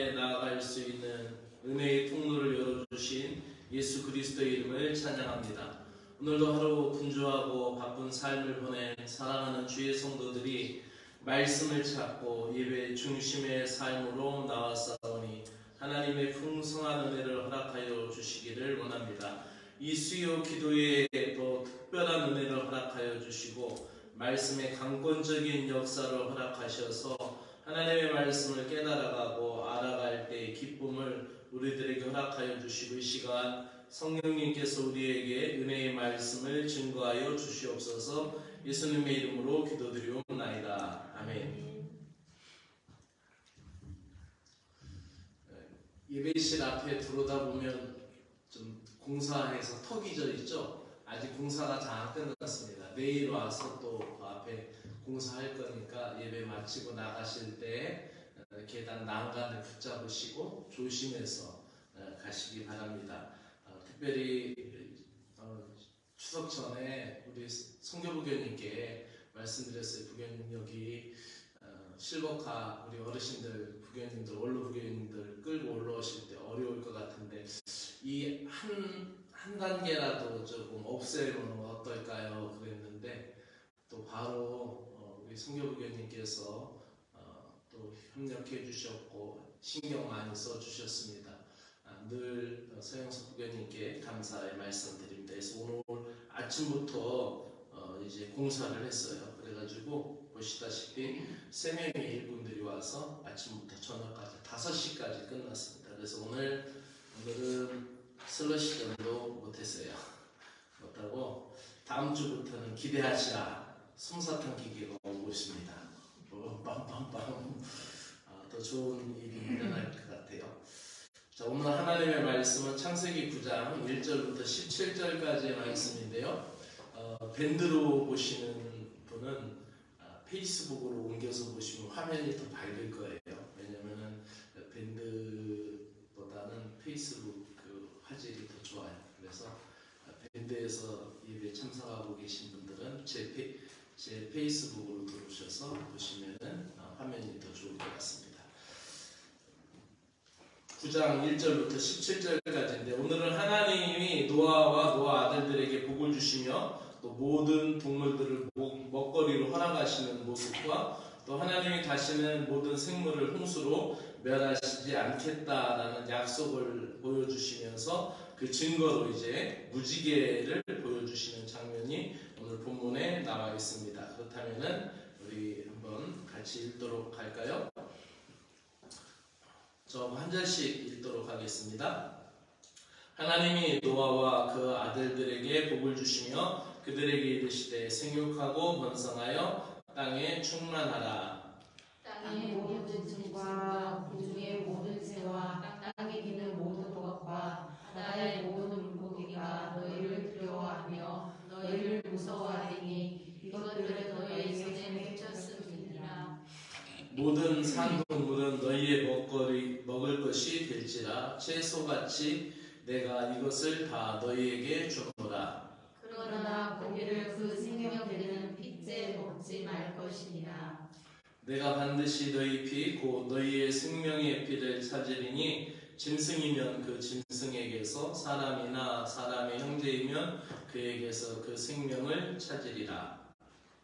앞에 나아갈 수 있는 은혜의 통로를 열어주신 예수 그리스도의 이름을 찬양합니다. 오늘도 하루 분주하고 바쁜 삶을 보낸 사랑하는 주의 성도들이 말씀을 찾고 예배 중심의 삶으로 나왔사오니 하나님의 풍성한 은혜를 허락하여 주시기를 원합니다. 이 수요 기도에 더 특별한 은혜를 허락하여 주시고 말씀의 강권적인 역사를 허락하셔서 하나님의 말씀을 깨달아가고 알아갈 때의 기쁨을 우리들에게 허락하여 주시고 이 시간 성령님께서 우리에게 은혜의 말씀을 증거하여 주시옵소서. 예수님의 이름으로 기도드리옵나이다. 아멘. 예배실 앞에 들어오다 보면 좀 공사해서 턱이 져 있죠. 아직 공사가 다 안 끝났습니다. 내일 와서 또 그 앞에 공사할 거니까 예배 마치고 나가실 때 계단 난간을 붙잡으시고 조심해서 가시기 바랍니다. 특별히 추석 전에 우리 성교부교님께 말씀드렸어요. 부교님 여기 실버카 우리 어르신들 부교님들 원로 부교님들 끌고 올라오실 때 어려울 것 같은데 이 한 단계라도 조금 없애면 어떨까요? 그랬는데 또 바로 우리 성교부교님께서 또 협력해 주셨고 신경 많이 써 주셨습니다. 늘 서영석 부교님께 감사의 말씀드립니다. 그래서 오늘 아침부터 이제 공사를 했어요. 그래가지고 보시다시피 3명의 일꾼들이 와서 아침부터 저녁까지 5시까지 끝났습니다. 그래서 오늘은 슬러시전도 못했어요. 못하고 다음 주부터는 기대하시라. 솜사탕 기계가 오고 있습니다. 빰빰빰. 더 좋은 일이 일어날 것 같아요. 자, 오늘 하나님의 말씀은 창세기 9장 1절부터 17절까지의 말씀인데요. 밴드로 보시는 분은 페이스북으로 옮겨서 보시면 화면이 더 밝을 거예요. 왜냐면은 밴드보다는 페이스북 그 화질이 더 좋아요. 그래서 밴드에서 예배 참석하고 계신 분들은 제 페이스북으로 들어오셔서 보시면은 화면이 더 좋을 것 같습니다. 9장 1절부터 17절까지인데 오늘은 하나님이 노아와 노아 아들들에게 복을 주시며 또 모든 동물들을 먹거리로 허락하시는 모습과 또 하나님이 다시는 모든 생물을 홍수로 멸하시지 않겠다라는 약속을 보여주시면서 그 증거로 이제 무지개를 보여주시는 장면이 오늘 본문에 나와 있습니다. 그렇다면은 우리 한번 같이 읽도록 할까요? 저 한 절씩 읽도록 하겠습니다. 하나님이 노아와 그 아들들에게 복을 주시며 그들에게 이르시되 생육하고 번성하여 땅에 충만하라. 땅의 모든 짐승과 그 중에 모든 새와 땅에 기는 모든 것과 바다의 모든 물고기가 너희를 두려워하며 너희를 무서워하리니 이것들은 너희의 손에 맺혔음이니라. 모든 산동물은 너희의 먹을 것이 될지라 채소같이 내가 이것을 다 너희에게 주노라. 그러나 고기를 그 생명되는 핏째 먹지 말 것이니라. 내가 반드시 너희 피 곧 너희의 생명의 피를 찾으리니 짐승이면 그 짐승에게서 사람이나 사람의 형제이면 그에게서 그 생명을 찾으리라.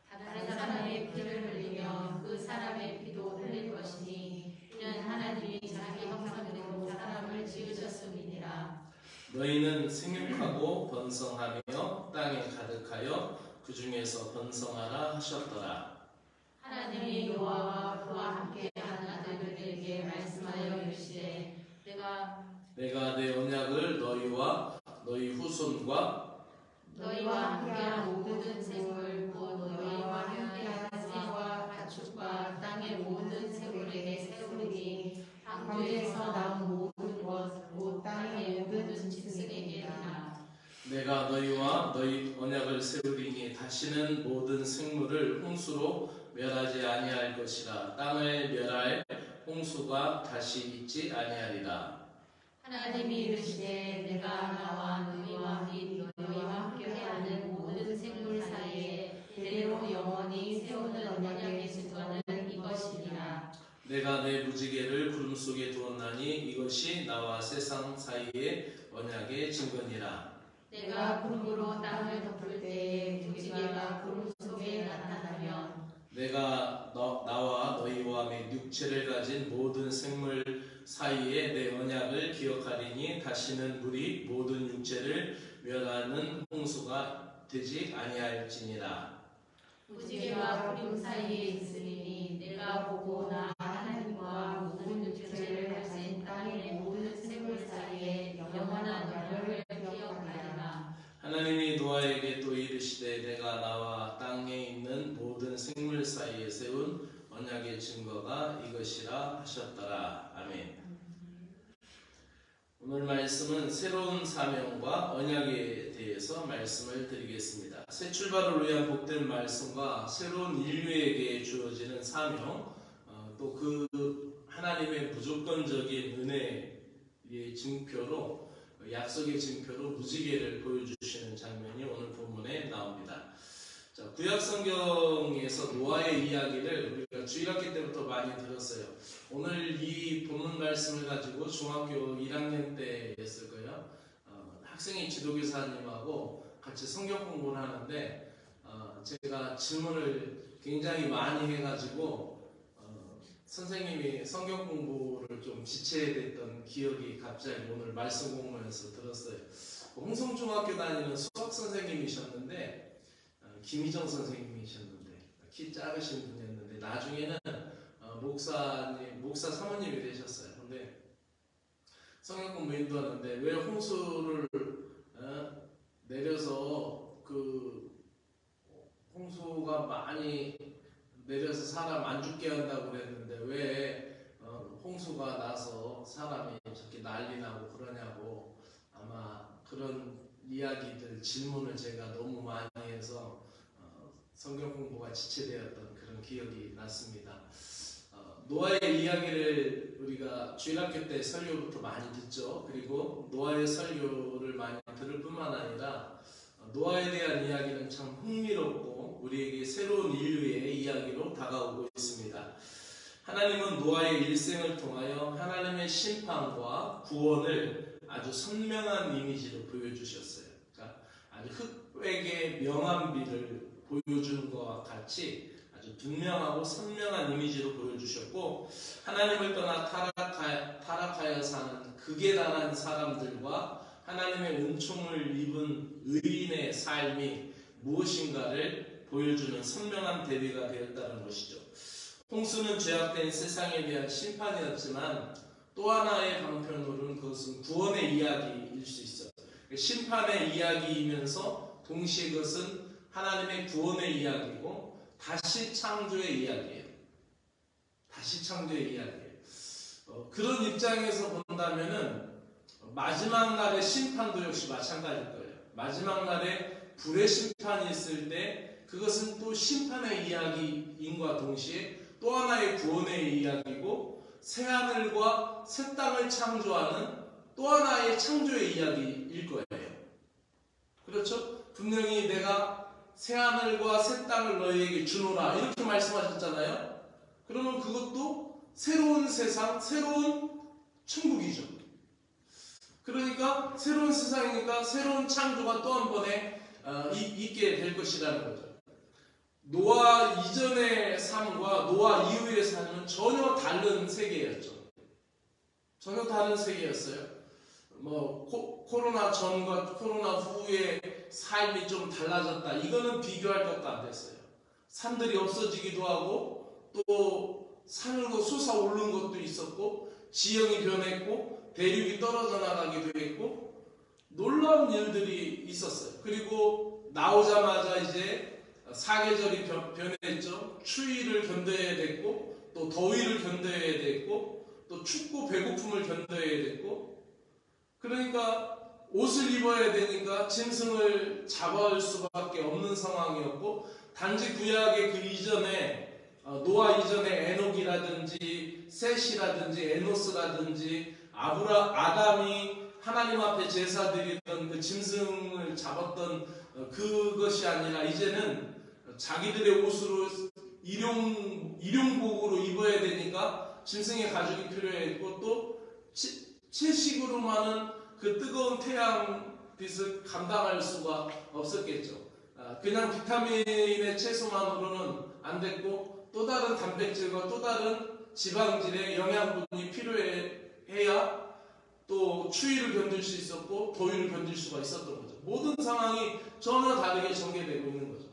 다른 사람의 피를 흘리며 그 사람의 피도 흘릴 것이니 이는 하나님이 자기 형상대로 사람을 지으셨음이니라. 너희는 생육하고 번성하며 땅에 가득하여 그 중에서 번성하라 하셨더라. 하나님이 노아와 그와 함께한 아들들에게 말씀하여 이르시되 내가 내 언약을 너희와 너희 후손과 너희와 함께한 모든 생물 곧 너희와 함께한 새와 가축과 땅의 모든 생물에게 세우리니 방주에서 나온 모든 것 곧 땅의 모든 짐승에게니라. 내가 너희와 너희 언약을 세우리니 다시는 모든 생물을 홍수로 멸하지 아니할 것이라. 땅을 멸할 홍수가 다시 있지 아니하리라. 하나님이 이르시되 내가 나와 너희와 및 너희와 함께하는 모든 생물 사이에 대대로 영원히 세우는 언약의 증거는 이것이니라. 내가 내 무지개를 구름 속에 두었나니 이것이 나와 세상 사이의 언약의 증거니라. 내가 구름으로 땅을 덮을 때에 무지개가 구름 속에 나타나면 내가 나와 너희와 내 육체를 가진 모든 생물 사이에 내 언약을 기억하리니 다시는 물이 모든 육체를 멸하는 홍수가 되지 아니할지니라. 무지개가 구름 사이에 있으니 내가 보고 나 하나님과 모든 육체를 가진 땅의 모든 생물 사이에 영원한 언약을 기억하리라. 하나님이 노아에게 또 이르시되 내가 나와 땅에 있는 모든 생물 사이에 세운 언약의 증거가 이것이라 하셨더라. 아멘. 오늘 말씀은 새로운 사명과 언약에 대해서 말씀을 드리겠습니다. 새 출발을 위한 복된 말씀과 새로운 인류에게 주어지는 사명, 또 그 하나님의 무조건적인 은혜의 증표로, 약속의 증표로 무지개를 보여주시는 장면이 오늘 본문에 나옵니다. 자, 구약 성경에서 노아의 이야기를 우리가 주일학기 때부터 많이 들었어요. 오늘 이 본문 말씀을 가지고 중학교 1학년 때였을 거예요. 학생이 지도교사님하고 같이 성경 공부를 하는데 제가 질문을 굉장히 많이 해가지고 선생님이 성경 공부를 좀 지체됐던 기억이 갑자기 오늘 말씀 공부에서 들었어요. 홍성중학교 다니는 수학 선생님이셨는데 김희정 선생님이셨는데 키 작으신 분이었는데 나중에는 목사 사모님이 되셨어요. 근데 성경 공부 인도하는데 왜 홍수를 내려서 그 홍수가 많이 내려서 사람 안 죽게 한다고 그랬는데 왜 홍수가 나서 사람이 저렇게 난리 나고 그러냐고 아마 그런 이야기들 질문을 제가 너무 많이 해서 성경 공부가 지체되었던 그런 기억이 났습니다. 노아의 이야기를 우리가 주일학교 때 설교부터 많이 듣죠. 그리고 노아의 설교를 많이 들을 뿐만 아니라 노아에 대한 이야기는 참 흥미롭고 우리에게 새로운 인류의 이야기로 다가오고 있습니다. 하나님은 노아의 일생을 통하여 하나님의 심판과 구원을 아주 선명한 이미지로 보여주셨어요. 그러니까 아주 흑백의 명암비를 보여주는 것과 같이 아주 분명하고 선명한 이미지로 보여주셨고 하나님을 떠나 타락하여 사는 극에 달한 사람들과 하나님의 은총을 입은 의인의 삶이 무엇인가를 보여주는 선명한 대비가 되었다는 것이죠. 홍수는 죄악된 세상에 대한 심판이었지만 또 하나의 방편으로는 그것은 구원의 이야기일 수 있어요. 심판의 이야기이면서 동시에 그것은 하나님의 구원의 이야기고 다시 창조의 이야기예요. 다시 창조의 이야기예요. 그런 입장에서 본다면은 마지막 날의 심판도 역시 마찬가지일 거예요. 마지막 날에 불의 심판이 있을 때 그것은 또 심판의 이야기인과 동시에 또 하나의 구원의 이야기고 새하늘과 새 땅을 창조하는 또 하나의 창조의 이야기일 거예요. 그렇죠? 분명히 내가 새하늘과 새 땅을 너희에게 주노라 이렇게 말씀하셨잖아요. 그러면 그것도 새로운 세상, 새로운 천국이죠. 그러니까 새로운 세상이니까 새로운 창조가 또 한 번에 있게 될 것이라는 거죠. 노아 이전의 삶과 노아 이후의 삶은 전혀 다른 세계였죠. 전혀 다른 세계였어요. 코로나 전과 코로나 후의 삶이 좀 달라졌다. 이거는 비교할 것도 안 됐어요. 산들이 없어지기도 하고 또 산으로 솟아오른 것도 있었고 지형이 변했고 대륙이 떨어져 나가기도 했고 놀라운 일들이 있었어요. 그리고 나오자마자 이제 사계절이 변했죠. 추위를 견뎌야 됐고 또 더위를 견뎌야 됐고 또 춥고 배고픔을 견뎌야 됐고 그러니까 옷을 입어야 되니까 짐승을 잡아올 수밖에 없는 상황이었고 단지 구약의 그 이전에 노아 이전에 에녹이라든지 셋이라든지 에노스라든지 아담이 하나님 앞에 제사 드리던 그 짐승을 잡았던 그것이 아니라 이제는 자기들의 옷으로 일용복으로 입어야 되니까 짐승의 가죽이 필요했고 또 채식으로만은 그 뜨거운 태양 빛을 감당할 수가 없었겠죠. 그냥 비타민의 채소만으로는 안 됐고 또 다른 단백질과 또 다른 지방질의 영양분이 필요해야 또 추위를 견딜 수 있었고 더위를 견딜 수가 있었던 거죠. 모든 상황이 전혀 다르게 전개되고 있는 거죠.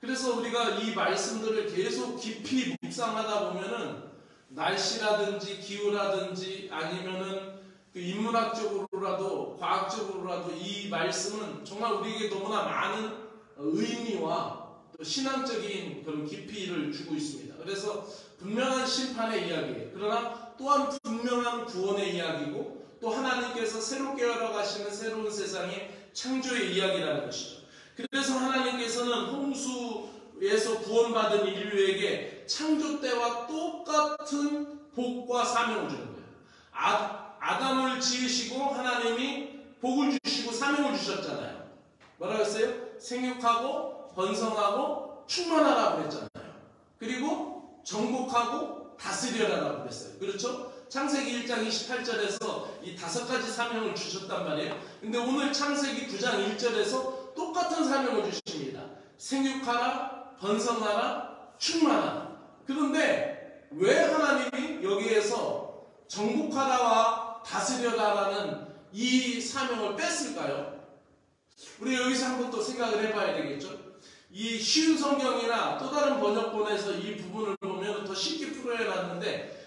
그래서 우리가 이 말씀들을 계속 깊이 묵상하다 보면은 날씨라든지 기후라든지 아니면은 그 인문학적으로라도 과학적으로라도 이 말씀은 정말 우리에게 너무나 많은 의미와 또 신앙적인 그런 깊이를 주고 있습니다. 그래서 분명한 심판의 이야기예요. 그러나 또한 분명한 구원의 이야기고 또 하나님께서 새롭게 열어가시는 새로운 세상의 창조의 이야기라는 것이죠. 그래서 하나님께서는 홍수에서 구원받은 인류에게 창조 때와 똑같은 복과 사명을 주는 거예요. 아담을 지으시고 하나님이 복을 주시고 사명을 주셨잖아요. 뭐라고 했어요? 생육하고 번성하고 충만하라고 그랬잖아요. 그리고 정복하고 다스려라라고 그랬어요. 그렇죠? 창세기 1장 28절에서 이 5가지 사명을 주셨단 말이에요. 근데 오늘 창세기 9장 1절에서 똑같은 사명을 주십니다. 생육하라, 번성하라, 충만하라. 그런데 왜 하나님이 여기에서 정복하라와 다스려라라는 이 사명을 뺐을까요? 우리 여기서 한번 또 생각을 해봐야 되겠죠? 이 쉬운 성경이나 또 다른 번역본에서 이 부분을 보면 더 쉽게 풀어해놨는데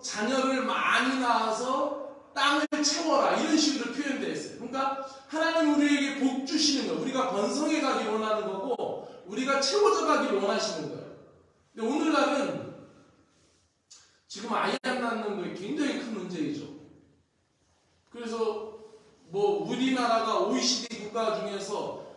자녀를 많이 낳아서 땅을 채워라 이런 식으로 표현되어 있어요. 그러니까 하나님 우리에게 복 주시는 거예요. 우리가 번성해 가길 원하는 거고 우리가 채워져 가길 원하시는 거예요. 근데 오늘날은 지금 아이 안 낳는 거 굉장히 큰 문제이죠. 그래서 우리나라가 OECD 국가 중에서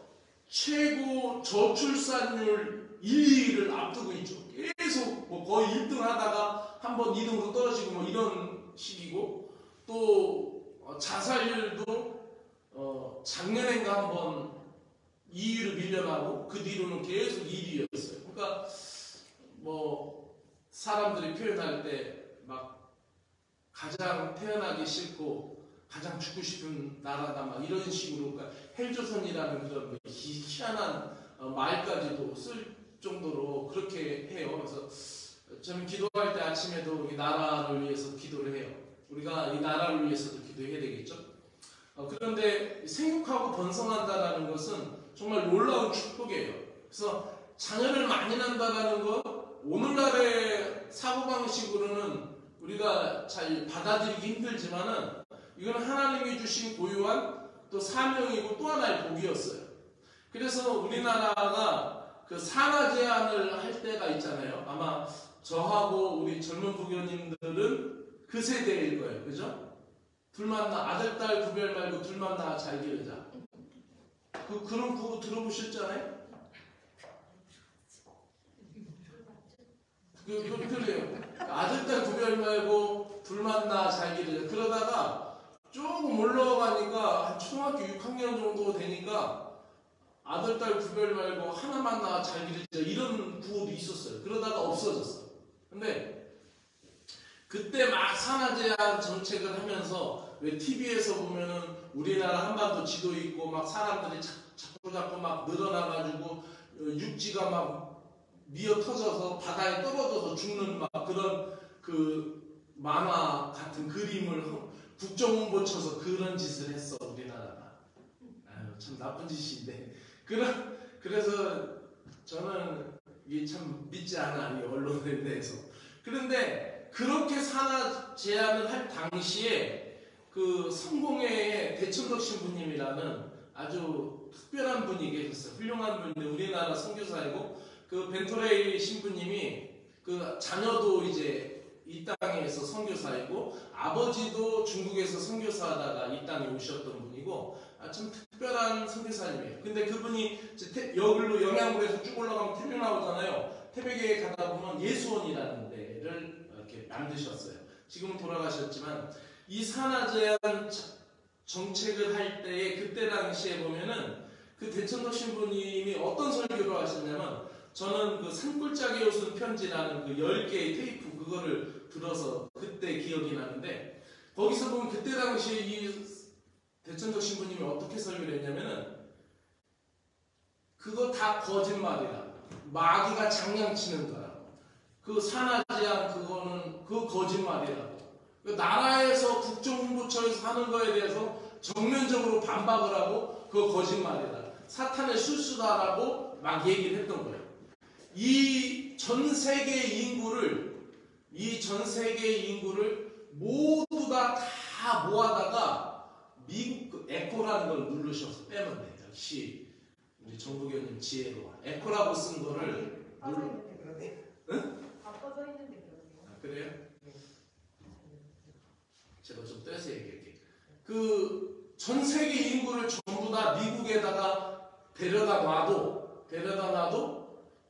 최고 저출산율 1, 2위를 앞두고 있죠. 계속 거의 1등 하다가 한번 2등으로 떨어지고 이런 식이고 또 자살률도 작년엔가 한번 2위로 밀려나고 그 뒤로는 계속 1위였어요. 그러니까 사람들이 표현할 때 막 가장 태어나기 싫고 가장 죽고 싶은 나라다 막 이런 식으로 그러니까 헬조선이라는 그런 희한한 말까지도 쓸 정도로 그렇게 해요. 그래서 저는 기도할 때 아침에도 이 나라를 위해서 기도를 해요. 우리가 이 나라를 위해서도 기도해야 되겠죠. 그런데 생육하고 번성한다라는 것은 정말 놀라운 축복이에요. 그래서 자녀를 많이 낳는다라는 것 오늘날의 사고방식으로는 우리가 잘 받아들이기 힘들지만은 이건 하나님이 주신 고유한 또 사명이고 또 하나의 복이었어요. 그래서 우리나라가 그 산하 제한을 할 때가 있잖아요. 아마 저하고 우리 젊은 부교님들은 그 세대일 거예요. 그죠? 둘만 낳아, 아들, 딸 구별 말고 둘만 낳아 잘 기르자. 그런 구호 들어보셨잖아요? 그래요. 아들, 딸 구별 말고 둘만 낳아 잘 기르자. 그러다가 조금 올라가니까 초등학교 6학년 정도 되니까 아들, 딸 구별 말고 하나만 낳아 잘 기르자 이런 구호도 있었어요. 그러다가 없어졌어. 근데 그때 막 산하 제한 정책을 하면서 왜 TV에서 보면은 우리나라 한반도 지도 있고 막 사람들이 자꾸 막 늘어나가지고 육지가 막 미어 터져서 바다에 떨어져서 죽는 막 그런 그 만화 같은 그림을 국정홍보 쳐서 그런 짓을 했어 우리나라가. 참 나쁜 짓인데. 그래서 저는 이게 참 믿지 않아 이 언론에 대해서. 그런데 그렇게 산하 제한을 할 당시에 그 성공회의 대천덕 신부님이라는 아주 특별한 분이 계셨어요. 훌륭한 분인데 우리나라 선교사이고 그 벤토레이 신부님이 그 자녀도 이제 이 땅에서 선교사이고 아버지도 중국에서 선교사하다가 이 땅에 오셨던 분이고 참 특별한 선교사님이에요. 근데 그분이 여기로 영양구에서 쭉 올라가면 태백 나오잖아요. 태백에 가다 보면 예수원이라는 데를 이렇게 만드셨어요. 지금은 돌아가셨지만 이 산하 제한 정책을 할 때에 그때 당시에 보면은 그 대천덕 신부님이 어떤 설교를 하셨냐면 저는 그 산골짜기에 웃은 편지라는 그 10개의 테이프 그거를 들어서 그때 기억이 나는데, 거기서 보면 그때 당시에 이 대천덕 신부님이 어떻게 설교를 했냐면은, 그거 다 거짓말이라, 마귀가 장난치는 거라고, 그 산하제한 그거는 그 거짓말이라고, 그 나라에서 국정홍보처에서 하는 거에 대해서 정면적으로 반박을 하고 그거 거짓말이다, 사탄의 술수다라고 막 얘기를 했던 거예요. 이 전 세계 인구를 모두 다 모아다가 미국 그 에코라는 걸 누르셔서 빼면 돼요. 역시 우리 정부교님 지혜로워. 에코라고 쓴 거를 빠져 있는데 그러네. 응? 빠져 있는데 그러네요. 아, 그래요? 제가 좀 떼서 얘기할게요. 그 전 세계 인구를 전부 다 미국에다가 데려다 놔도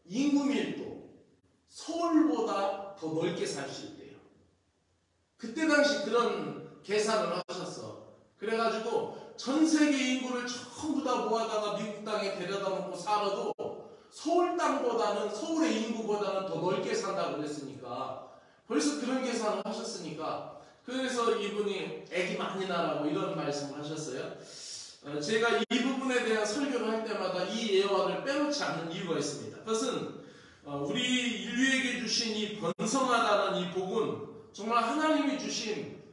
인구 밀도 서울보다 더 넓게 살 수 있대요. 그때 당시 그런 계산을 하셨어. 그래가지고 전 세계 인구를 전부 다 모아다가 미국 땅에 데려다 놓고 살아도 서울 땅보다는, 서울의 인구보다는 더 넓게 산다고 그랬으니까, 벌써 그런 계산을 하셨으니까, 그래서 이분이 애기 많이 낳으라고 이런 말씀을 하셨어요. 제가 이 부분에 대한 설교를 할 때마다 이 예화를 빼놓지 않는 이유가 있습니다. 그것은 우리 인류에게 주신 이 번성하다는 이 복은 정말 하나님이 주신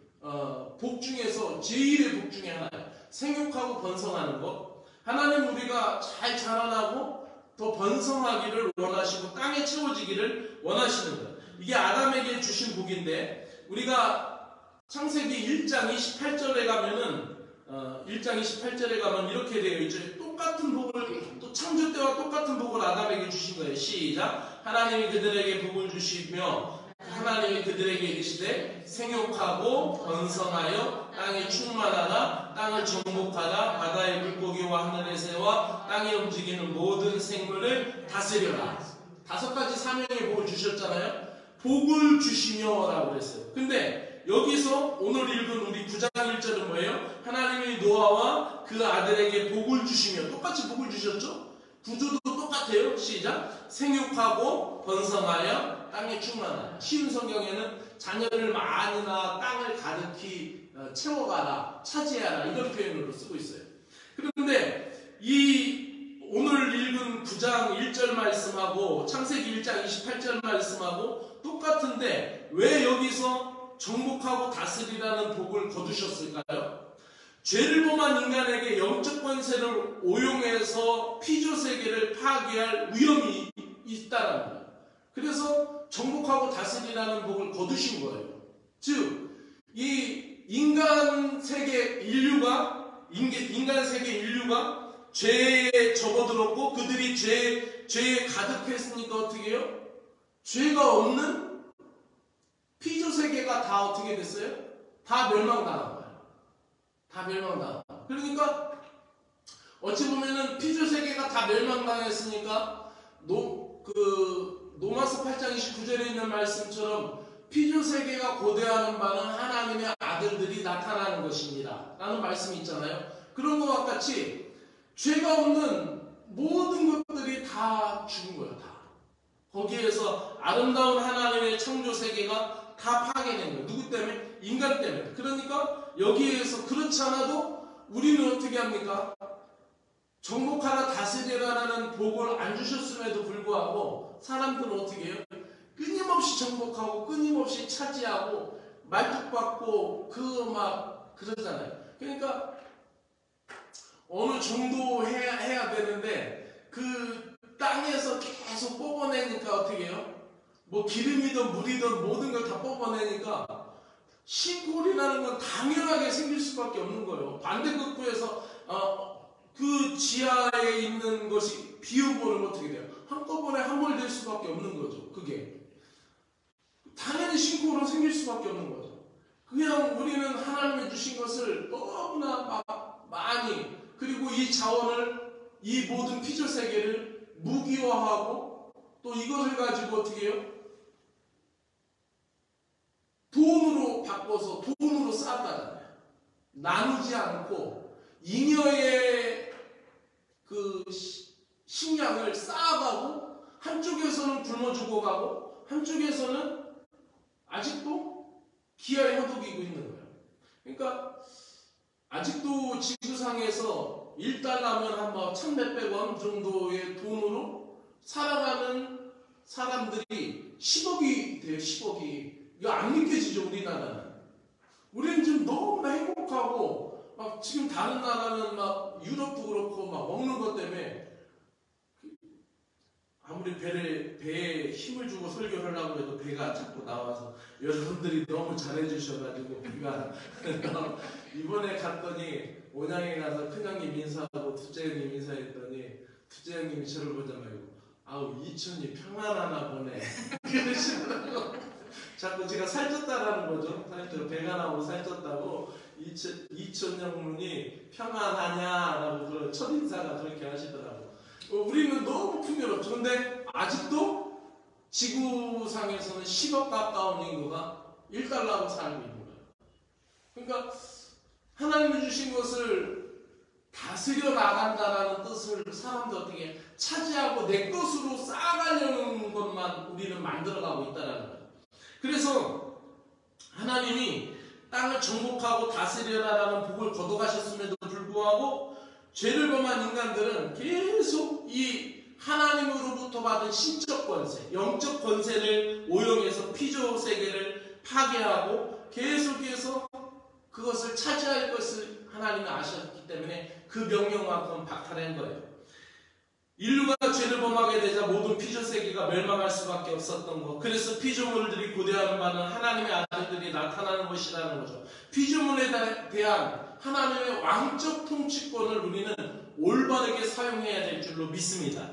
복 중에서 제일의 복 중에 하나예요. 생육하고 번성하는 것. 하나님 우리가 잘 자라나고 더 번성하기를 원하시고 땅에 채워지기를 원하시는 것. 이게 아담에게 주신 복인데, 우리가 창세기 1장 28절에 가면은 1장 28절에 가면 이렇게 되어 있죠. 똑같은 복을, 또 창조 때와 똑같은 복을 아담에게 주신 거예요. 시작. 하나님이 그들에게 복을 주시며 하나님이 그들에게 이르시되 생육하고 번성하여 땅에 충만하라, 땅을 정복하라, 바다의 물고기와 하늘의 새와 땅에 움직이는 모든 생물을 다스려라. 5가지 사명의 복을 주셨잖아요. 복을 주시며 라고 그랬어요. 근데 여기서 오늘 읽은 우리 9장 1절은 뭐예요? 하나님이 노아와 그 아들에게 복을 주시며, 똑같이 복을 주셨죠? 구조도 똑같아요. 시작. 생육하고 번성하여 땅에 충만하라. 쉬운 성경에는 자녀를 많이 낳아 땅을 가득히 채워가라, 차지하라, 이런 표현으로 쓰고 있어요. 그런데 이 오늘 읽은 9장 1절 말씀하고 창세기 1장 28절 말씀하고 똑같은데 왜 여기서 정복하고 다스리라는 복을 거두셨을까요? 죄를 범한 인간에게 영적 권세를 오용해서 피조세계를 파괴할 위험이 있다는 거예요. 그래서 정복하고 다스리라는 복을 거두신 거예요. 즉, 이 인간 세계 인류가 죄에 접어들었고 그들이 죄에 가득했으니까 어떻게 해요? 죄가 없는 피조세계가 다 어떻게 됐어요? 다 멸망당한 거예요. 다 멸망당한 거예요. 그러니까 어찌 보면은 피조세계가 다 멸망당했으니까 로마서 8장 29절에 있는 말씀처럼 피조세계가 고대하는 바는 하나님의 아들들이 나타나는 것입니다 라는 말씀이 있잖아요. 그런 것과 같이 죄가 없는 모든 것들이 다 죽은 거예요. 다. 거기에서 아름다운 하나님의 창조세계가 다 파괴된 거예요. 누구 때문에? 인간 때문에. 그러니까 여기에서 그렇지 않아도 우리는 어떻게 합니까? 정복하라 다스리라는 복을 안 주셨음에도 불구하고 사람들은 어떻게 해요? 끊임없이 정복하고 끊임없이 차지하고 말뚝박고 그러잖아요. 그러니까 어느 정도 해야 되는데 그 땅에서 계속 뽑아내니까 어떻게 해요? 뭐 기름이든 물이든 모든 걸 다 뽑아내니까 신골이라는 건 당연하게 생길 수밖에 없는 거예요. 반대급부에서 그 지하에 있는 것이 비우고는 어떻게 돼요? 한꺼번에 함몰될 수밖에 없는 거죠. 그게 당연히 신골은 생길 수밖에 없는 거죠. 그냥 우리는 하나님이 주신 것을 너무나 많이, 그리고 이 자원을, 이 모든 피조 세계를 무기화하고 또 이것을 가지고 어떻게 해요? 돈으로 바꿔서 돈으로 쌓았다잖아요. 나누지 않고 잉여의 그 식량을 쌓아가고 한쪽에서는 굶어 죽어가고 한쪽에서는 아직도 기아에 허덕이고 있는 거예요. 그러니까 아직도 지구상에서 1달러면 한 뭐 1,몇백 원 정도의 돈으로 살아가는 사람들이 10억이 돼요. 10억이. 이거 안 믿겨지죠, 우리나라는. 우리는 지금 너무나 행복하고 막 지금 다른 나라는 막 유럽도 그렇고 막 먹는 것 때문에 아무리 배에 힘을 주고 설교를 하려고 해도 배가 자꾸 나와서 여러분들이 너무 잘해주셔가지고 배가 이번에 갔더니 온양에 가서 큰형님 인사하고 둘째 형님 인사했더니 둘째 형님이 저를 보자마자 아우 이천이 평안하나 보네 그러시더라고. 자꾸 제가 살쪘다라는 거죠. 배가 나오고 살쪘다고 이천 형님이 평안하냐라고 그런 첫인사가 그렇게 하시더라고. 우리는 너무 풍요롭죠. 그런데 아직도 지구상에서는 10억 가까운 인구가 1달러로 살고 있는 거예요. 그러니까 하나님이 주신 것을 다스려 나간다라는 뜻을 사람들 어떻게 차지하고 내 것으로 쌓아가려는 것만 우리는 만들어가고 있다는 거예요. 그래서 하나님이 땅을 정복하고 다스려라라는 복을 거둬가셨음에도 불구하고 죄를 범한 인간들은 계속 이 하나님으로부터 받은 신적 권세, 영적 권세를 오용해서 피조 세계를 파괴하고 계속해서 그것을 차지할 것을 하나님이 아셨기 때문에 그 명령만큼 박탈한 거예요. 인류가 죄를 범하게 되자 모든 피조 세계가 멸망할 수밖에 없었던 것. 그래서 피조물들이 고대하는 바는 하나님의 아들들이 나타나는 것이라는 거죠. 피조물에 대한 하나님의 왕적 통치권을 우리는 올바르게 사용해야 될 줄로 믿습니다.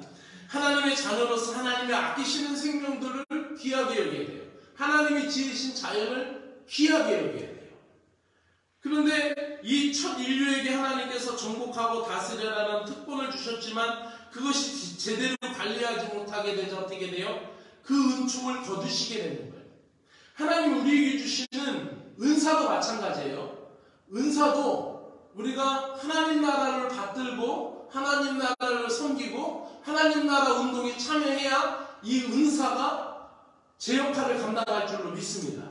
하나님의 자녀로서 하나님의 아끼시는 생명들을 귀하게 여겨야 돼요. 하나님이 지으신 자연을 귀하게 여겨야 돼요. 그런데 이 첫 인류에게 하나님께서 정복하고 다스려라는 특권을 주셨지만 그것이 제대로 관리하지 못하게 되자 어떻게 돼요? 그 은총을 거두시게 되는 거예요. 하나님 우리에게 주시는 은사도 마찬가지예요. 은사도 우리가 하나님 나라를 받들고 하나님 나라를 섬기고 하나님 나라 운동에 참여해야 이 은사가 제 역할을 감당할 줄로 믿습니다.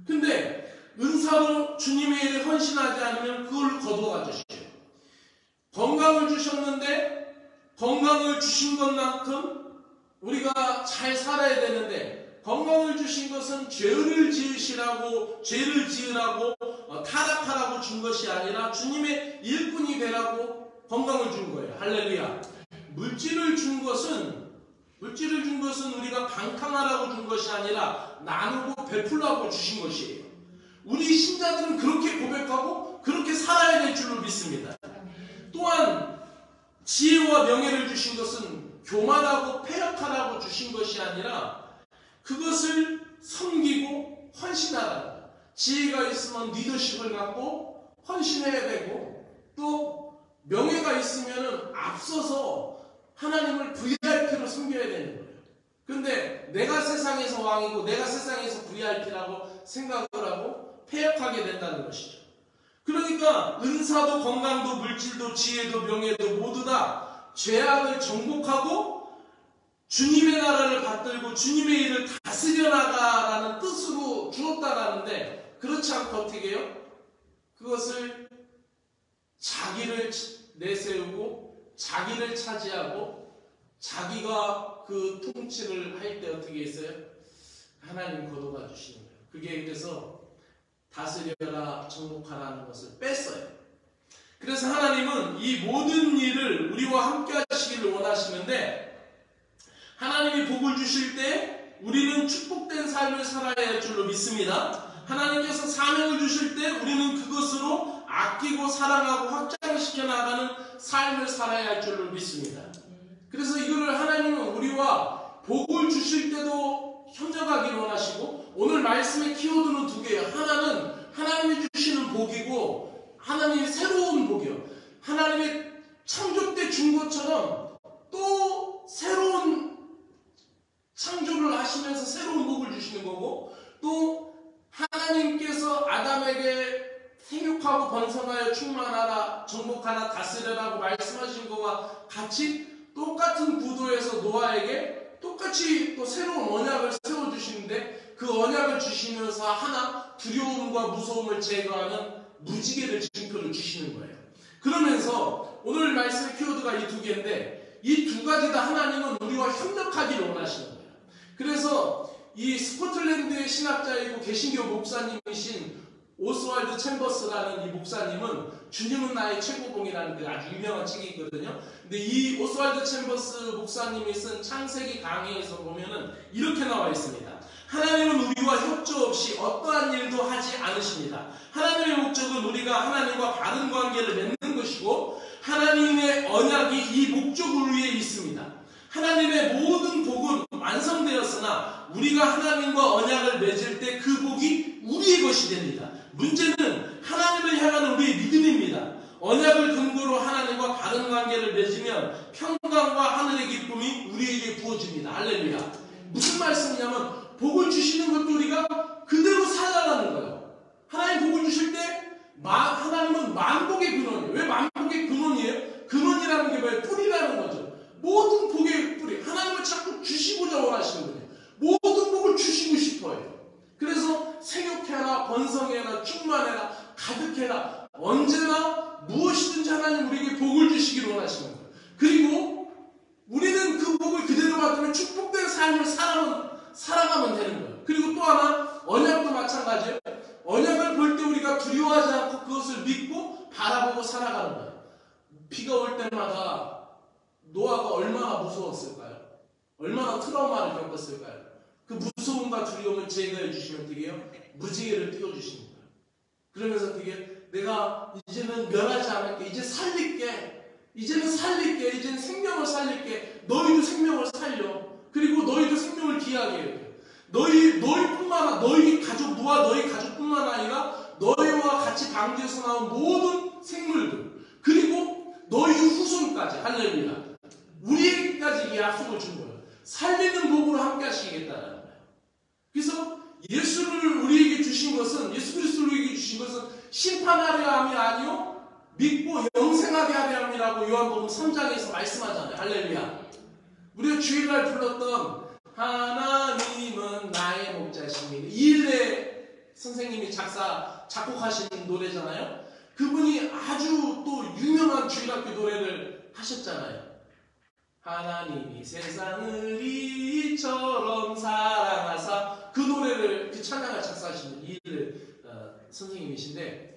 근데 은사로 주님의 일에 헌신하지 않으면 그걸 거두어 가주시죠. 건강을 주셨는데 건강을 주신 것만큼 우리가 잘 살아야 되는데 건강을 주신 것은 죄를 지으라고 타락하라고 준 것이 아니라 주님의 일꾼이 되라고 건강을 준 거예요. 할렐루야. 물질을 준 것은 우리가 방탕하라고 준 것이 아니라 나누고 베풀라고 주신 것이에요. 우리 신자들은 그렇게 고백하고 그렇게 살아야 될 줄로 믿습니다. 또한 지혜와 명예를 주신 것은 교만하고 패역하라고 주신 것이 아니라 그것을 섬기고 헌신하라는 거예요. 지혜가 있으면 리더십을 갖고 헌신해야 되고 또 명예가 있으면 앞서서 하나님을 VIP로 섬겨야 되는 거예요. 근데 내가 세상에서 왕이고 내가 세상에서 VIP라고 생각을 하고 패역하게 된다는 것이죠. 그러니까 은사도 건강도 물질도 지혜도 명예도 모두 다 죄악을 정복하고 주님의 나라를 받들고 주님의 일을 다스려 나가라는 뜻으로 주었다라는데 그렇지 않고 어떻게 해요? 그것을 자기를 내세우고 자기를 차지하고 자기가 그 통치를 할 때 어떻게 했어요? 하나님 거둬가 주시는 거예요. 그게 그래서 다스려라 정복하라는 것을 뺐어요. 그래서 하나님은 이 모든 일을 우리와 함께 하시기를 원하시는데 하나님이 복을 주실 때 우리는 축복된 삶을 살아야 할 줄로 믿습니다. 하나님께서 사명을 주실 때 우리는 그것으로 아끼고 사랑하고 확장시켜 나가는 삶을 살아야 할 줄로 믿습니다. 그래서 이거를 하나님은 우리와 복을 주실 때도 현져가기를 원하시고 오늘 말씀의 키워드는 두 개예요. 하나는 하나님이 주시는 복이고 하나님의 새로운 복이요. 하나님의 창조 때 준 것처럼 또 새로운 창조를 하시면서 새로운 복을 주시는 거고 또 하나님께서 아담에게 생육하고 번성하여 충만하라 정복하라 다스려라고 말씀하신 것과 같이 똑같은 구도에서 노아에게 똑같이 또 새로운 언약을 세워주시는데 그 언약을 주시면서 하나 두려움과 무서움을 제거하는 무지개를 징표를 주시는 거예요. 그러면서 오늘 말씀의 키워드가 이 두 개인데 이 두 가지 다 하나님은 우리와 협력하기를 원하시는 거예요. 그래서 이 스코틀랜드의 신학자이고 개신교 목사님이신 오스왈드 챔버스라는 이 목사님은 주님은 나의 최고봉이라는 그 아주 유명한 책이 있거든요. 근데 이 오스왈드 챔버스 목사님이 쓴 창세기 강해에서 보면은 이렇게 나와 있습니다. 하나님은 우리와 협조 없이 어떠한 일도 하지 않으십니다. 하나님의 목적은 우리가 하나님과 바른 관계를 맺는 것이고 하나님의 언약이 이 목적을 위해 있습니다. 하나님의 모든 복은 완성되었으나 우리가 하나님과 언약을 맺을 때 그 복이 우리의 것이 됩니다. 문제는 하나님을 향하는 우리의 믿음입니다. 언약을 근거로 하나님과 바른 관계를 맺으면 평강과 하늘의 기쁨이 우리에게 부어집니다. 할렐루야. 무슨 말씀이냐면 복을 주시는 것도 우리가 그대로 살아가는 거예요. 하나님 복을 주실 때 하나님은 만복의 근원이에요. 왜 만복의 근원이에요? 근원이라는 게 뭐예요? 뿌리라는 거죠. 모든 복의 뿌리. 하나님을 자꾸 주시고자 원하시는 거예요. 모든 복을 주시고 싶어요. 그래서 생육해라, 번성해라, 충만해라, 가득해라. 언제나 무엇이든지 하나님 우리에게 복을 주시기를 원하시는 거예요. 그리고 우리는 그 복을 그대로 받으면 축복된 삶을 살아가면 되는 거예요. 그리고 또 하나 언약도 마찬가지예요. 언약을 볼 때 우리가 두려워하지 않고 그것을 믿고 바라보고 살아가는 거예요. 비가 올 때마다 노아가 얼마나 무서웠을까요? 얼마나 트라우마를 겪었을까요? 그 무서움과 두려움을 제거해 주시면 어떻게 해요? 무지개를 띄워주시는 거예요. 그러면서 어떻게 내가 이제는 멸하지 않을게. 이제 살릴게. 이제는 생명을 살릴게. 너희도 생명을 살려. 그리고 너희도 생명을 귀하게 해요. 너희뿐만 아니라 너희 가족, 노아 너희 가족뿐만 아니라 너희와 같이 방주에서 나온 모든 생물들 그리고 너희 후손까지 할렐루야. 우리에게까지 이 약속을 준 거예요. 살리는 복으로 함께 하시겠다는 거예요. 그래서 예수 그리스도를 우리에게 주신 것은 심판하려 함이 아니요 믿고 영생하게 하려 함이라고 요한복음 3장에서 말씀하잖아요. 할렐루야. 우리가 주일날 불렀던 하나님은 나의 목자시니 이일의 선생님이 작곡하신 노래잖아요. 그분이 아주 또 유명한 주일학교 노래를 하셨잖아요. 하나님이 세상을 이처럼 사랑하사 그 노래를 그 찬양을 작사하신 이일의 선생님이신데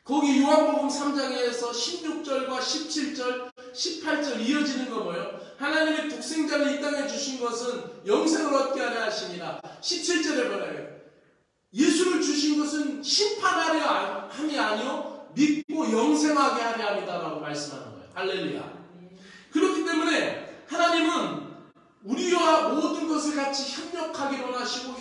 거기 요한복음 3장에서 16절과 17절 18절 이어지는 거 뭐예요? 하나님의 독생자를 이 땅에 주신 것은 영생을 얻게 하려 하시니라. 17절에 뭐래요? 예수를 주신 것은 심판하려 함이 아니요 믿고 영생하게 하려 함이다라고 말씀하는 거예요. 할렐루야. 그렇기 때문에 하나님은 우리와 모든 것을 같이 협력하기를 원하시고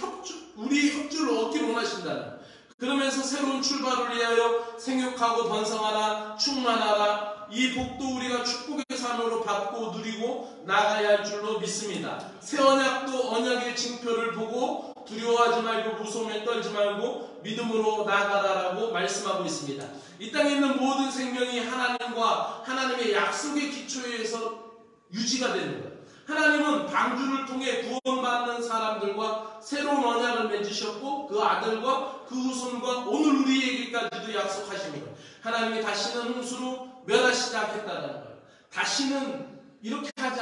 우리의 협조를 얻기를 원하신다는 거예요. 그러면서 새로운 출발을 위하여 생육하고 번성하라, 충만하라. 이 복도 우리가 축복의 삶으로 받고 누리고 나가야 할 줄로 믿습니다. 새 언약도 언약의 징표를 보고 두려워하지 말고 무서움에 떨지 말고 믿음으로 나아가라라고 말씀하고 있습니다. 이 땅에 있는 모든 생명이 하나님과 하나님의 약속의 기초에서 유지가 되는 거예요. 하나님은 방주를 통해 구원받는 사람들과 새로운 언약을 맺으셨고 그 아들과 그 후손과 오늘 우리에게까지도 약속하십니다. 하나님이 다시는 홍수로 멸하시지 않겠다는 거예요. 다시는 이렇게 하지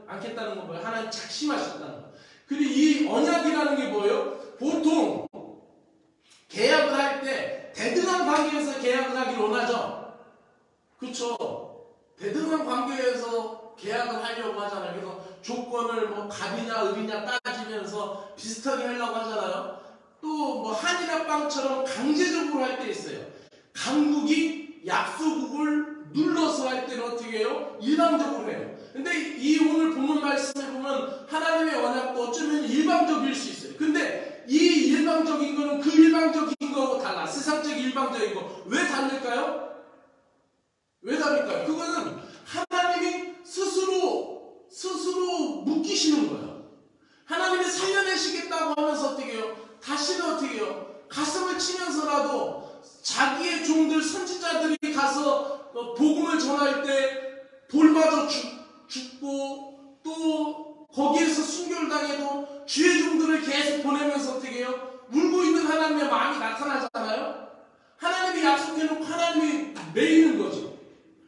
않겠다는 건 뭐예요? 하나님 작심하셨다는 거예요. 그리고 이 언약이라는 게 뭐예요? 보통 계약을 할 때 대등한 관계에서 계약을 하기를 원하죠. 그렇죠? 대등한 관계에서 계약을 하려고 하잖아요. 그래서 조건을 뭐 갑이냐 을이냐 따지면서 비슷하게 하려고 하잖아요. 또 뭐 한이나 빵처럼 강제적으로 할 때 있어요. 강국이 약소국을 눌러서 할 때는 어떻게 해요? 일방적으로 해요. 근데 이 오늘 본문 말씀에 보면 하나님의 언약도 어쩌면 일방적일 수 있어요. 근데 이 일방적인 거는 그 일방적인 거하고 달라. 세상적 일방적인 거. 왜 다를까요? 왜 다를까요? 그거는 하나님이 스스로 묶이시는 거예요. 하나님이 살려내시겠다고 하면서 어떻게 해요? 다시는 어떻게 해요? 가슴을 치면서라도 자기의 종들 선지자들이 가서 복음을 전할 때 돌맞아 죽고 또 거기에서 순교당해도 주의 종들을 계속 보내면서 어떻게 해요? 울고 있는 하나님의 마음이 나타나잖아요. 하나님이 약속해놓고 하나님이 매이는 거죠.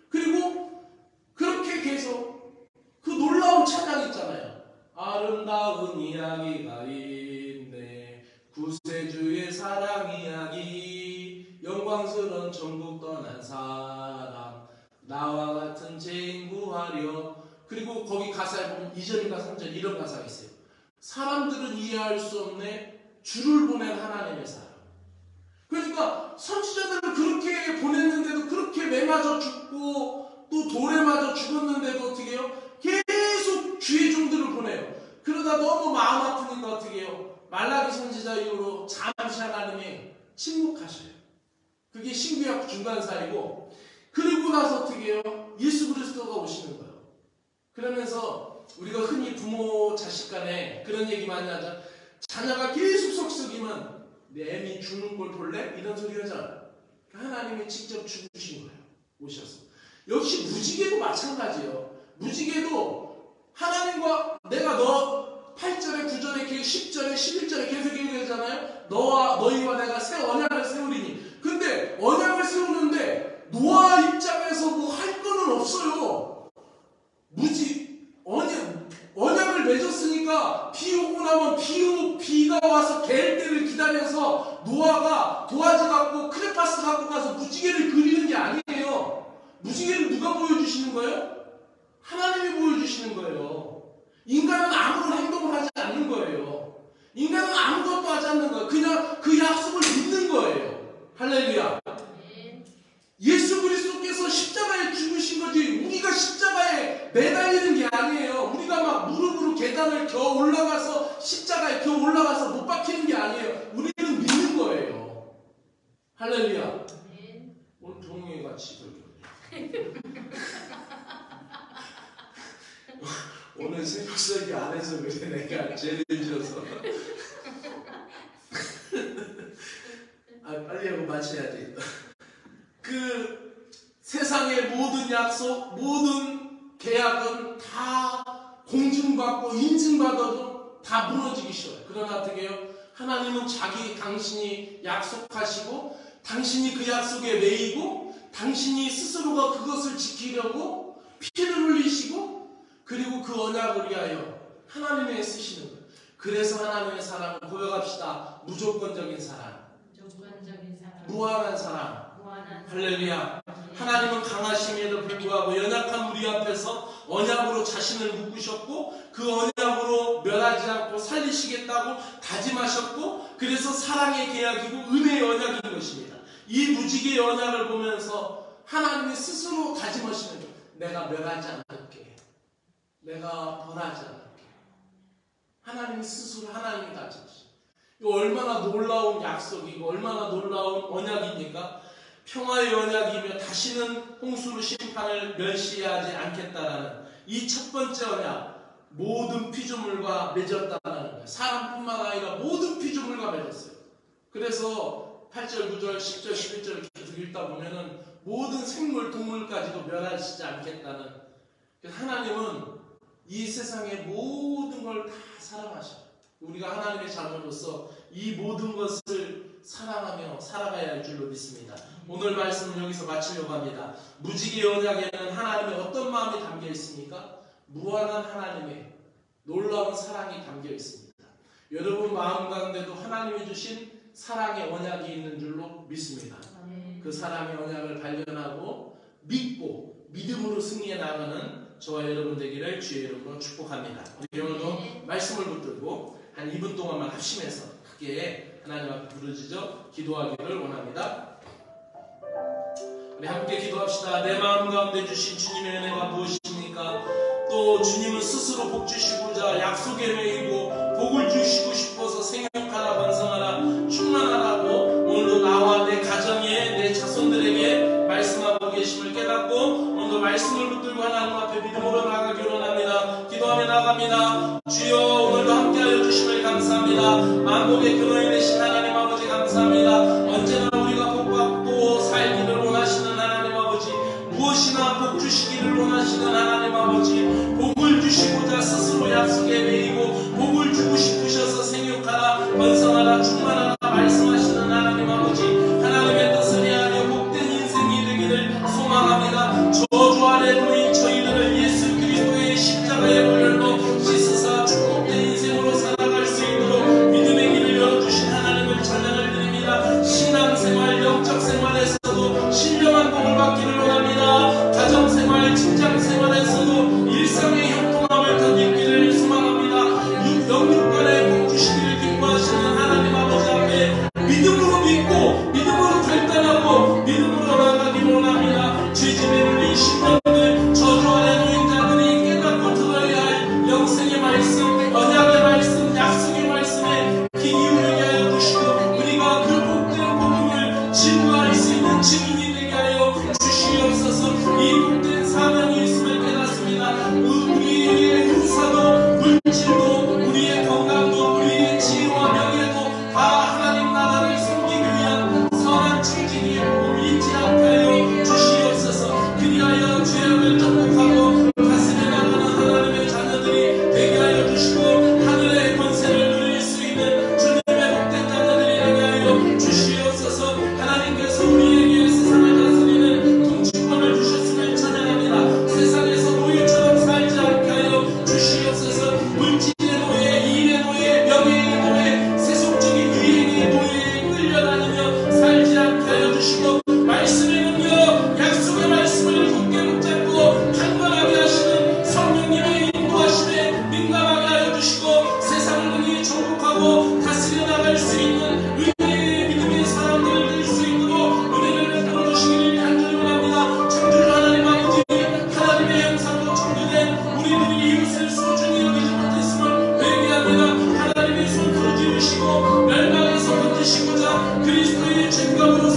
그리고 그렇게 계속 그 놀라운 찬양 있잖아요. 아름다운 이야기가 있네, 구세주의 사랑 이야기, 영광스러운 천국 떠난 사람, 나와 같은 죄인 구하려. 그리고 거기 가사에 보면 2절인가 3절 이런 가사가 있어요. 사람들은 이해할 수 없네, 주를 보낸 하나님의 사랑. 그러니까 선지자들은 그렇게 보냈는데도, 그렇게 매 맞아 죽고 또 돌에 맞아 죽었는데도 어떻게 해요? 계속 주의 종들을 보내요. 그러다 너무 마음 아프니까 어떻게 해요? 말라기 선지자 이후로 잠시 하나님이 침묵하셔요. 그게 신구약 중간사이고, 그리고 나서 어떻게 해요? 예수 그리스도가 오시는 거예요. 그러면서 우리가 흔히 부모 자식 간에 그런 얘기 많이 하죠. 자녀가 계속 속썩이면 내 애미 죽는 걸 볼래? 이런 소리 하잖아요. 하나님이 직접 죽으신 거예요. 오셔서. 역시 무지개도 마찬가지예요. 무지개도 하나님과 내가 너 8절에 9절에 10절에 11절에 계속 얘기하잖아요. 너희와 내가 새 언약을 세우리니. 근데 언약을 세우는데 노아 입장에서 뭐 할 거는 없어요. 언약을 맺었으니까 비 오고 나면 비가 와서 개일 때를 기다려서 노아가 도화지 갖고 크레파스 갖고 가서 무지개를 그리는 게 아니에요. 무지개를 누가 보여주시는 거예요? 하나님이 보여주시는 거예요. 인간은 아무런 행동을 하지 않는 거예요. 인간은 아무것도 하지 않는 거예요. 그냥 그 약속을 믿는 거예요. 할렐루야. 예수 그리스도께서 십자가에 죽으신 거지, 우리가 십자가에 매달리는 게 아니에요. 우리가 막 무릎으로 계단을 겨우 올라가서 십자가에 겨우 올라가서 못 박히는 게 아니에요. 우리는 믿는 거예요. 할렐루야. 오늘 동영이 같이 설교. 오늘 새벽 설교 안 해서 그래. 내가 죄를 지어서. 빨리 하고 마쳐야 돼. 그 세상의 모든 약속, 모든 계약은 다 공증받고 인증받아도 다 무너지기 쉬워요. 그러나 어떻게 해요? 하나님은 당신이 약속하시고, 당신이 그 약속에 매이고, 당신이 스스로가 그것을 지키려고 피를 흘리시고, 그리고 그 언약을 위하여 하나님의 쓰시는 거예요. 그래서 하나님의 사랑을 고백합시다. 무조건적인 사랑, 무한한 사랑. 할렐루야. 하나님은 강하심에도 불구하고 연약한 우리 앞에서 언약으로 자신을 묶으셨고, 그 언약으로 멸하지 않고 살리시겠다고 다짐하셨고, 그래서 사랑의 계약이고 은혜의 언약인 것입니다. 이 무지개의 언약을 보면서 하나님이 스스로 다짐하시는 거예요. 내가 멸하지 않을게, 내가 벌하지 않을게. 하나님이 스스로 하나님이 다짐하시죠. 이거 얼마나 놀라운 약속이고 얼마나 놀라운 언약입니까? 평화의 언약이며 다시는 홍수로 심판을 멸시하지 않겠다라는 이 첫 번째 언약, 모든 피조물과 맺었다는 거예요. 사람뿐만 아니라 모든 피조물과 맺었어요. 그래서 8절, 9절, 10절, 11절 계속 읽다 보면은 모든 생물, 동물까지도 멸하시지 않겠다는. 그래서 하나님은 이 세상의 모든 걸 다 사랑하셔요. 우리가 하나님의 자녀로서 이 모든 것을 사랑하며 살아가야 할 줄로 믿습니다. 오늘 말씀은 여기서 마치려고 합니다. 무지개 언약에는 하나님의 어떤 마음이 담겨 있습니까? 무한한 하나님의 놀라운 사랑이 담겨 있습니다. 여러분 마음 가운데도 하나님이 주신 사랑의 언약이 있는 줄로 믿습니다. 그 사랑의 언약을 발견하고 믿고 믿음으로 승리해 나가는 저와 여러분 되기를 주의 이름으로 축복합니다. 우리 오늘도 말씀을 붙들고 한 2분 동안만 합심해서 크게 하나님 앞에 부르짖어 기도하기를 원합니다. 우리 함께 기도합시다. 내 마음 가운데 주신 주님의 은혜가 무엇입니까? 또 주님은 스스로 복 주시고자 약속에 매이고 복을 주시고 싶어서 생육하라 번성하라 충만하라고 오늘도 나와 내 가정에 내 자손들에게 말씀하고 계심을 깨닫고 오늘도 말씀을 붙들고 하나님 앞에 믿음으로 나아가기를 원합니다. 기도하며 나갑니다. 주여 오늘도 함께하여 주심을 감사합니다. 만복의 근원이 되신 하나님 아버지 감사합니다. 언제나 우리가 복받고 살기를 원하시는 하나님 아버지, 무엇이나 복 주시기를 원하시는 하나님 아버지, 복을 주시고자 스스로 약속에 매이고 복을 주고 싶으셔서 생육하라 번성하라 충만하라 말씀하시는 하나님 아버지, 하나님의 뜻을 위하여 복된 인생이 되기를 소망합니다. 저주 아래 놓인 저희들을 예수 그리스도의 십자가의 보혈로 씻으사 축복된 인생으로 살아갈 수 있도록 믿음의 길을 열어주신 하나님을 찬양을 드립니다. 신앙생활, 영적생활에서도 신령한 복을 받기를 원합니다. 가정생활, 직장생활에서도 일상의 형통함을 덧입기를 소망합니다. 영육간에 복 주시기를 기뻐하시는 하나님 아버지 앞에 믿음으로 믿고 믿음으로 결단하고 믿음으로 나아가기를 원합니다. 죄짐에 눌린 심령들, 저주 아래 놓인 자들이 깨닫고 들어야 할 영생의 말씀, 언약의 말씀, 약속의 말씀에 귀 기울이게 하여 주시고 우리가 그 복된 복음을 증거할 수 있는 증인이 되게 하여 주시옵소서. 이 복된 사명이 있음을 깨닫습니다. 우리의 은사도 물질도 우리의 건강도 우리의 지혜와 명예도 다 하나님 나라를 섬기기 위한 선한 청진이 잊지 않게 하여 주시옵소서. 그리하여 죄악을 정복하고 가슴에 나가는 하나님의 자녀들이 되게 하여 주시고 하늘의 권세를 누릴 수 있는 주님의 복된 자녀들이 되게 하여 주시옵소서. 하나님께서 우리에게 세상을 다스리는 통치권을 주셨음을 찬양합니다. 세상에서 노예처럼 살지 않게 하여 주시옵소서. 물질의 노예, 일의 노예, 명예의 노예, 세속적인 유행의 노예에 끌려다니며 살지 않게 하여 주시고 말씀의 능력, 약속의 말씀을 굳게 붙잡고 강건하게 하시는 성령님의 인도하심에 민감하게 하여 주시고 세상을 능히 정복하고 다스려 나갈 수 있는 은혜의 믿음의 사람들 될 수 있도록 은혜를 베풀어 주시기를 간절히 원합니다. 창조주 하나님 아버지, 하나님의 형상으로 창조된 우리들이 이웃을 소중히 여기지 못했음을 회개합니다. 하나님의 손 부르짖으시고 멸망에서 건지시고자 그리스도의 죄값으로